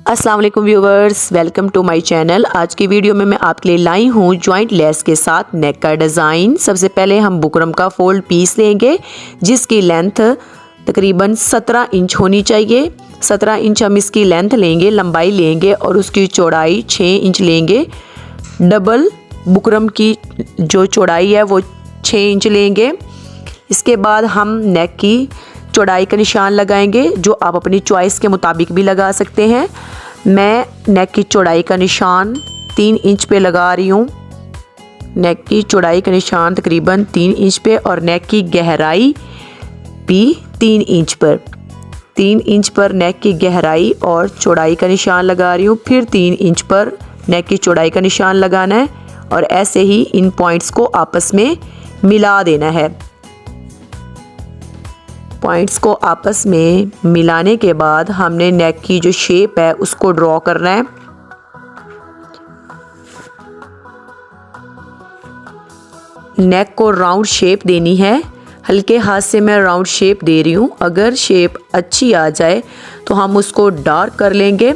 अस्सलाम वालेकुम viewers, welcome to my channel. आज की वीडियो में मैं आपके लिए लाई हूँ जॉइंट लेस के साथ नेक का डिज़ाइन। सबसे पहले हम बुकरम का फोल्ड पीस लेंगे जिसकी लेंथ तकरीबन 17 इंच होनी चाहिए। 17 इंच हम इसकी लेंथ लेंगे, लंबाई लेंगे और उसकी चौड़ाई 6 इंच लेंगे। डबल बुकरम की जो चौड़ाई है वो 6 इंच लेंगे। इसके बाद हम नेक की चौड़ाई का निशान लगाएंगे जो आप अपनी चॉइस के मुताबिक भी लगा सकते हैं। मैं नेक की चौड़ाई का निशान 3 इंच पे लगा रही हूँ। नेक की चौड़ाई का निशान तकरीबन 3 इंच पे और नेक की गहराई भी 3 इंच पर। 3 इंच पर नेक की गहराई और चौड़ाई का निशान लगा रही हूँ। फिर 3 इंच पर नेक की चौड़ाई का निशान लगाना है और ऐसे ही इन पॉइंट्स को आपस में मिला देना है। पॉइंट्स को आपस में मिलाने के बाद हमने नेक की जो शेप है उसको ड्रॉ करना है। नेक को राउंड शेप देनी है। हल्के हाथ से मैं राउंड शेप दे रही हूँ। अगर शेप अच्छी आ जाए तो हम उसको डार्क कर लेंगे।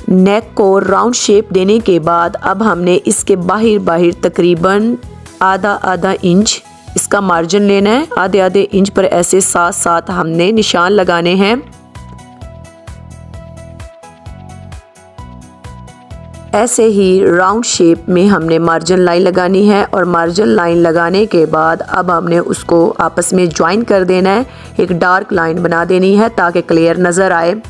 नेक को राउंड शेप देने के बाद अब हमने इसके बाहर तकरीबन आधा इंच इसका मार्जिन लेना है। आधे इंच पर ऐसे साथ साथ हमने निशान लगाने हैं। ऐसे ही राउंड शेप में हमने मार्जिन लाइन लगानी है और मार्जिन लाइन लगाने के बाद अब हमने उसको आपस में ज्वाइन कर देना है। एक डार्क लाइन बना देनी है ताकि क्लियर नज़र आए।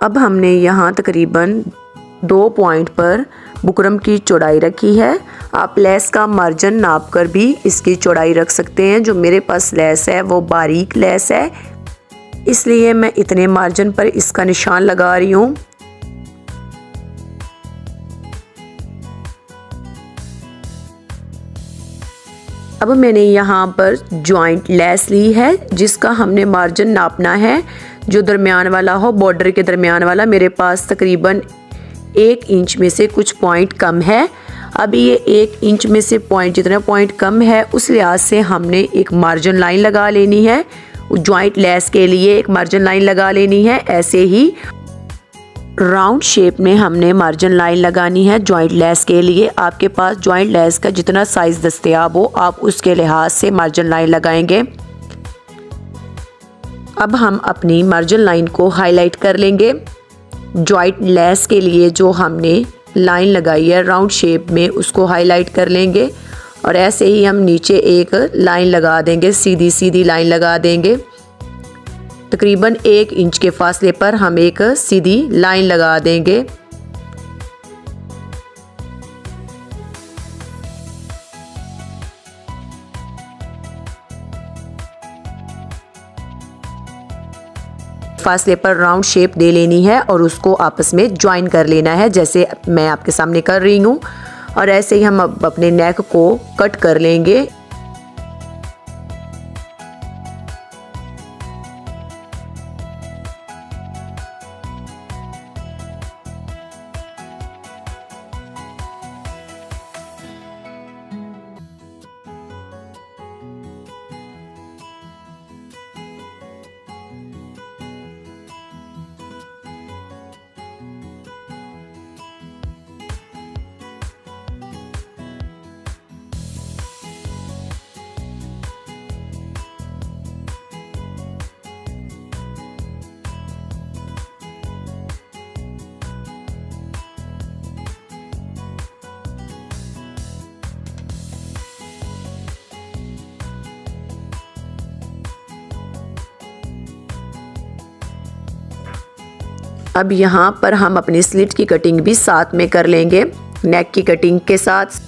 अब हमने यहाँ तकरीबन 2 पॉइंट पर बुकरम की चौड़ाई रखी है। आप लेस का मार्जिन नाप कर भी इसकी चौड़ाई रख सकते हैं। जो मेरे पास लेस है वो बारीक लेस है, इसलिए मैं इतने मार्जिन पर इसका निशान लगा रही हूँ। अब मैंने यहाँ पर जॉइंट लेस ली है जिसका हमने मार्जिन नापना है जो दरमियान वाला हो, बॉर्डर के दरमियान वाला। मेरे पास तकरीबन 1 इंच में से कुछ पॉइंट कम है। अब ये 1 इंच में से जितना पॉइंट कम है उस लिहाज से हमने एक मार्जिन लाइन लगा लेनी है। जॉइंट लेस के लिए एक मार्जिन लाइन लगा लेनी है। ऐसे ही राउंड शेप में हमने मार्जिन लाइन लगानी है जॉइंट लेस के लिए। आपके पास जॉइंट लेस का जितना साइज़ दस्तयाब हो आप उसके लिहाज से मार्जिन लाइन लगाएंगे। अब हम अपनी मार्जिन लाइन को हाईलाइट कर लेंगे। जॉइंट लेस के लिए जो हमने लाइन लगाई है राउंड शेप में उसको हाईलाइट कर लेंगे और ऐसे ही हम नीचे एक लाइन लगा देंगे, सीधी लाइन लगा देंगे। तकरीबन 1 इंच के फासले पर हम एक सीधी लाइन लगा देंगे। फासले पर राउंड शेप दे लेनी है और उसको आपस में ज्वाइन कर लेना है जैसे मैं आपके सामने कर रही हूँ। और ऐसे ही हम अब अपने नेक को कट कर लेंगे। अब यहाँ पर हम अपनी स्लिट की कटिंग भी साथ में कर लेंगे नेक की कटिंग के साथ।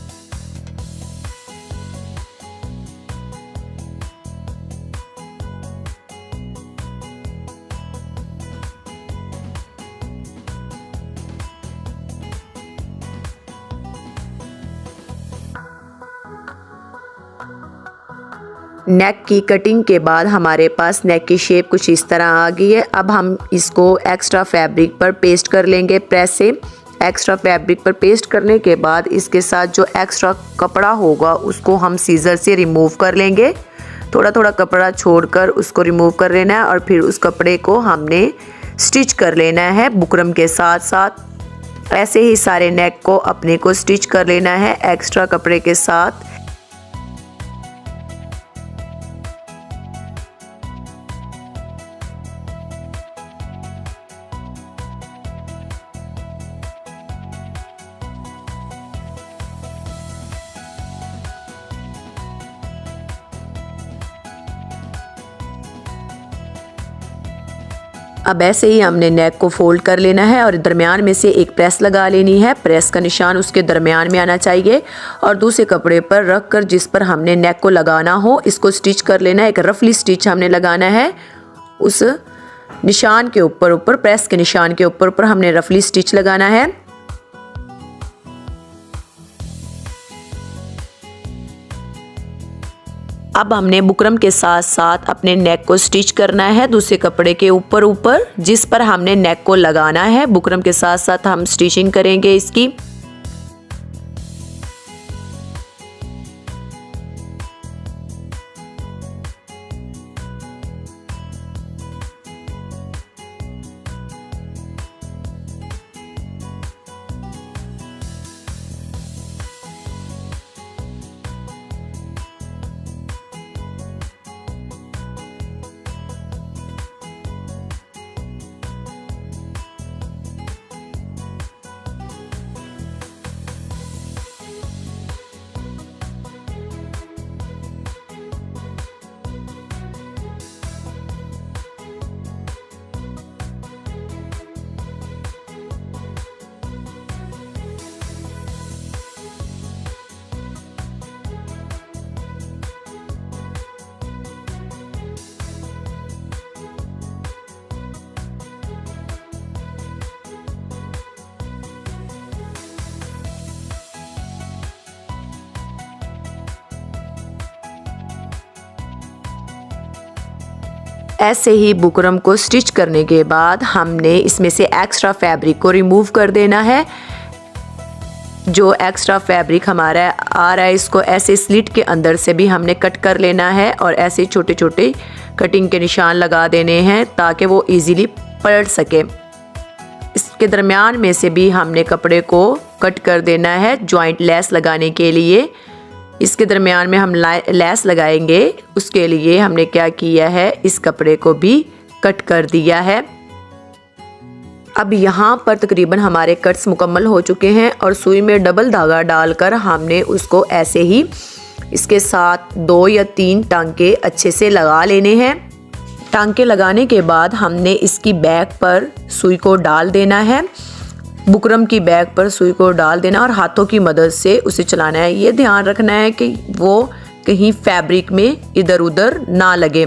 नेक की कटिंग के बाद हमारे पास नेक की शेप कुछ इस तरह आ गई है। अब हम इसको एक्स्ट्रा फैब्रिक पर पेस्ट कर लेंगे प्रेस से। एक्स्ट्रा फैब्रिक पर पेस्ट करने के बाद इसके साथ जो एक्स्ट्रा कपड़ा होगा उसको हम सीजर से रिमूव कर लेंगे। थोड़ा थोड़ा कपड़ा छोड़कर उसको रिमूव कर लेना है और फिर उस कपड़े को हमने स्टिच कर लेना है बुकरम के साथ साथ। ऐसे ही सारे नेक को अपने को स्टिच कर लेना है एक्स्ट्रा कपड़े के साथ। अब ऐसे ही हमने नेक को फोल्ड कर लेना है और दरमियान में से एक प्रेस लगा लेनी है। प्रेस का निशान उसके दरमियान में आना चाहिए और दूसरे कपड़े पर रख कर जिस पर हमने नेक को लगाना हो इसको स्टिच कर लेना है। एक रफली स्टिच हमने लगाना है उस निशान के ऊपर प्रेस के निशान के ऊपर हमने रफली स्टिच लगाना है। अब हमने बुकरम के साथ साथ अपने नेक को स्टिच करना है दूसरे कपड़े के ऊपर जिस पर हमने नेक को लगाना है। बुकरम के साथ साथ हम स्टिचिंग करेंगे इसकी। ऐसे ही बुकरम को स्टिच करने के बाद हमने इसमें से एक्स्ट्रा फैब्रिक को रिमूव कर देना है। जो एक्स्ट्रा फैब्रिक हमारा आ रहा है इसको ऐसे स्लिट के अंदर से भी हमने कट कर लेना है और ऐसे छोटे छोटे कटिंग के निशान लगा देने हैं ताकि वो इजीली पलट सके। इसके दरमियान में से भी हमने कपड़े को कट कर देना है जॉइंट लेस लगाने के लिए। इसके दरमियान में हम लेस लगाएंगे, उसके लिए हमने क्या किया है इस कपड़े को भी कट कर दिया है। अब यहाँ पर तकरीबन हमारे कट्स मुकम्मल हो चुके हैं और सुई में डबल धागा डालकर हमने उसको ऐसे ही इसके साथ 2 या 3 टांके अच्छे से लगा लेने हैं। टांके लगाने के बाद हमने इसकी बैक पर सुई को डाल देना है। बुकरम की बैक पर सुई को डाल देना और हाथों की मदद से उसे चलाना है। ये ध्यान रखना है कि वो कहीं फैब्रिक में इधर उधर ना लगे,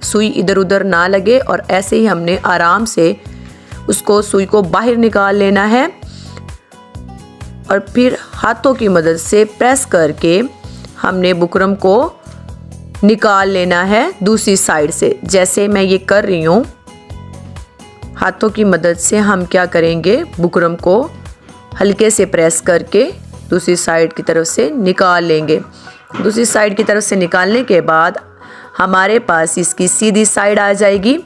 सुई इधर उधर ना लगे। और ऐसे ही हमने आराम से उसको सुई को बाहर निकाल लेना है और फिर हाथों की मदद से प्रेस करके हमने बुकरम को निकाल लेना है दूसरी साइड से। जैसे मैं ये कर रही हूँ, हाथों की मदद से हम क्या करेंगे, बुकरम को हल्के से प्रेस करके दूसरी साइड की तरफ से निकाल लेंगे। दूसरी साइड की तरफ से निकालने के बाद हमारे पास इसकी सीधी साइड आ जाएगी।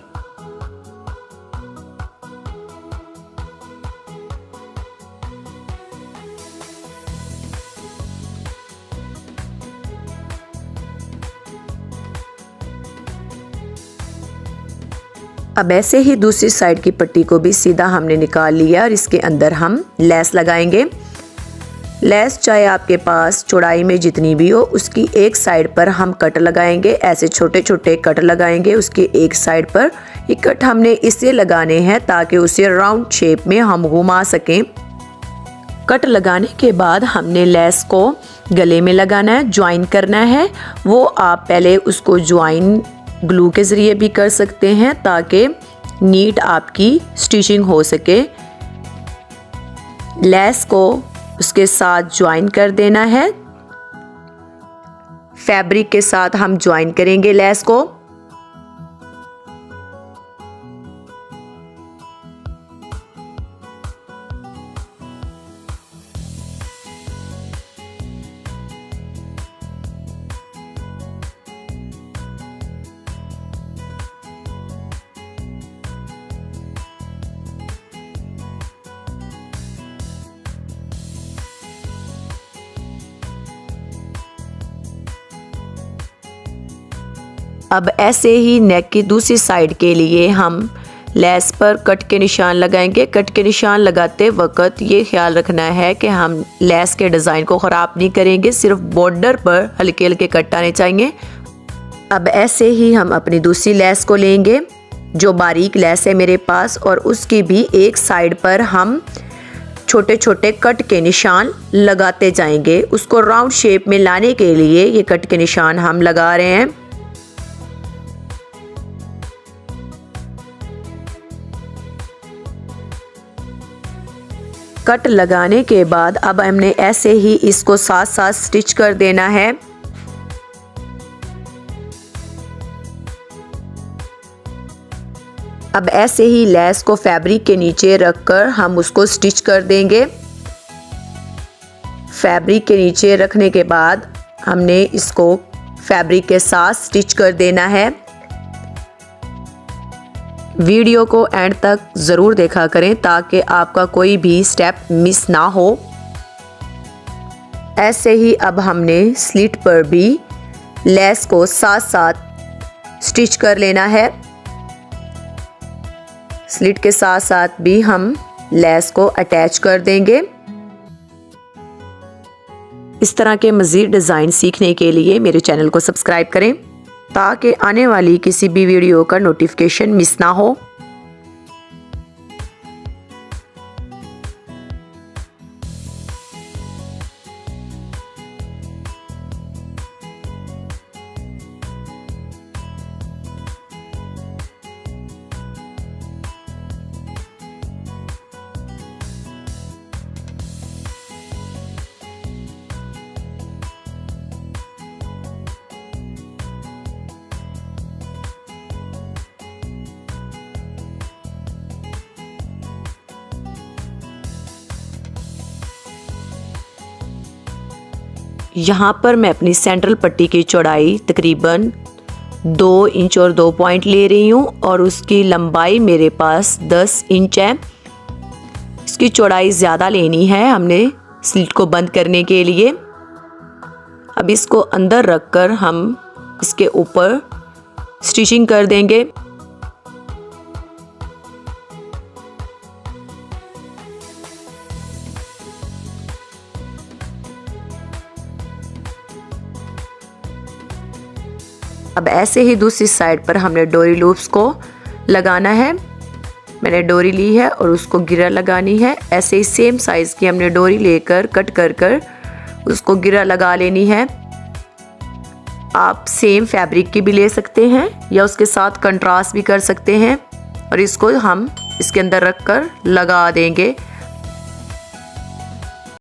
अब ऐसे ही दूसरी साइड की पट्टी को भी सीधा हमने निकाल लिया और इसके अंदर हम लेस लगाएंगे। लेस चाहे आपके पास चौड़ाई में जितनी भी हो उसकी एक साइड पर हम कट लगाएंगे। ऐसे छोटे छोटे कट लगाएंगे उसकी एक साइड पर। ये कट हमने इसलिए लगाने हैं ताकि उसे राउंड शेप में हम घुमा सकें। कट लगाने के बाद हमने लेस को गले में लगाना है, ज्वाइन करना है। वो आप पहले उसको ज्वाइन ग्लू के ज़रिए भी कर सकते हैं ताकि नीट आपकी स्टिचिंग हो सके। लेस को उसके साथ ज्वाइन कर देना है। फैब्रिक के साथ हम ज्वाइन करेंगे लेस को। अब ऐसे ही नेक की दूसरी साइड के लिए हम लेस पर कट के निशान लगाएंगे। कट के निशान लगाते वक्त ये ख्याल रखना है कि हम लेस के डिज़ाइन को ख़राब नहीं करेंगे, सिर्फ बॉर्डर पर हल्के हल्के कट आने चाहिए। अब ऐसे ही हम अपनी दूसरी लेस को लेंगे, जो बारीक लेस है मेरे पास, और उसकी भी एक साइड पर हम छोटे छोटे कट के निशान लगाते जाएंगे। उसको राउंड शेप में लाने के लिए ये कट के निशान हम लगा रहे हैं। कट लगाने के बाद अब हमने ऐसे ही इसको साथ साथ स्टिच कर देना है। अब ऐसे ही लेस को फैब्रिक के नीचे रखकर हम उसको स्टिच कर देंगे। फैब्रिक के नीचे रखने के बाद हमने इसको फैब्रिक के साथ स्टिच कर देना है। वीडियो को एंड तक ज़रूर देखा करें ताकि आपका कोई भी स्टेप मिस ना हो। ऐसे ही अब हमने स्लिट पर भी लेस को साथ साथ स्टिच कर लेना है। स्लिट के साथ साथ भी हम लेस को अटैच कर देंगे। इस तरह के मज़ीद डिज़ाइन सीखने के लिए मेरे चैनल को सब्सक्राइब करें ताकि आने वाली किसी भी वीडियो का नोटिफिकेशन मिस ना हो। यहाँ पर मैं अपनी सेंट्रल पट्टी की चौड़ाई तकरीबन 2 इंच और 2 पॉइंट ले रही हूँ और उसकी लंबाई मेरे पास 10 इंच है। इसकी चौड़ाई ज़्यादा लेनी है हमने स्लिट को बंद करने के लिए। अब इसको अंदर रखकर हम इसके ऊपर स्टिचिंग कर देंगे। अब ऐसे ही दूसरी साइड पर हमने डोरी लूप्स को लगाना है। मैंने डोरी ली है और उसको गिरा लगानी है। ऐसे ही सेम साइज़ की हमने डोरी लेकर कट कर कर उसको गिरा लगा लेनी है। आप सेम फैब्रिक की भी ले सकते हैं या उसके साथ कंट्रास्ट भी कर सकते हैं। और इसको हम इसके अंदर रख कर लगा देंगे।